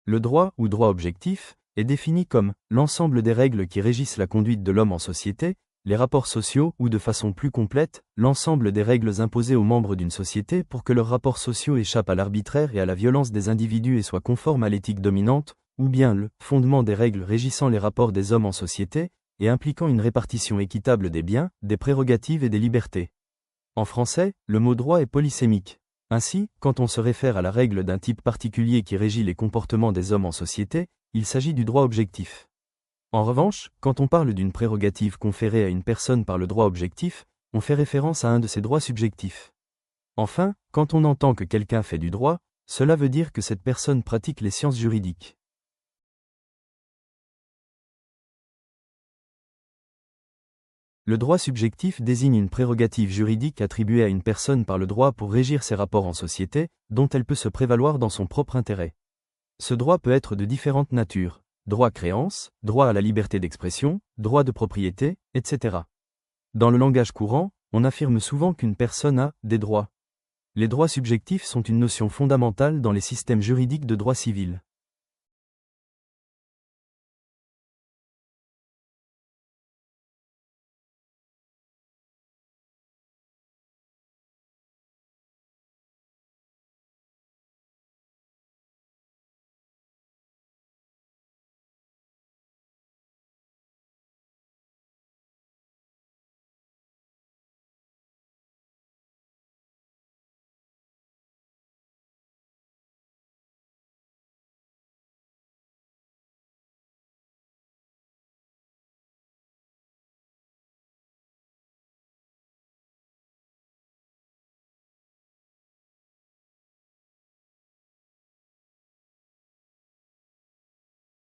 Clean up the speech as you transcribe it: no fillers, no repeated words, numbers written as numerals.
Le droit, ou droit objectif, est défini comme l'ensemble des règles qui régissent la conduite de l'homme en société, les rapports sociaux ou de façon plus complète, l'ensemble des règles imposées aux membres d'une société pour que leurs rapports sociaux échappent à l'arbitraire et à la violence des individus et soient conformes à l'éthique dominante, ou bien le fondement des règles régissant les rapports des hommes en société et impliquant une répartition équitable des biens, des prérogatives et des libertés. En français, le mot droit est polysémique. Ainsi, quand on se réfère à la règle d'un type particulier qui régit les comportements des hommes en société, il s'agit du droit objectif. En revanche, quand on parle d'une prérogative conférée à une personne par le droit objectif, on fait référence à un de ses droits subjectifs. Enfin, quand on entend que quelqu'un fait du droit, cela veut dire que cette personne pratique les sciences juridiques. Le droit subjectif désigne une prérogative juridique attribuée à une personne par le droit pour régir ses rapports en société, dont elle peut se prévaloir dans son propre intérêt. Ce droit peut être de différentes natures: droit créance, droit à la liberté d'expression, droit de propriété, etc. Dans le langage courant, on affirme souvent qu'une personne a des droits. Les droits subjectifs sont une notion fondamentale dans les systèmes juridiques de droit civil.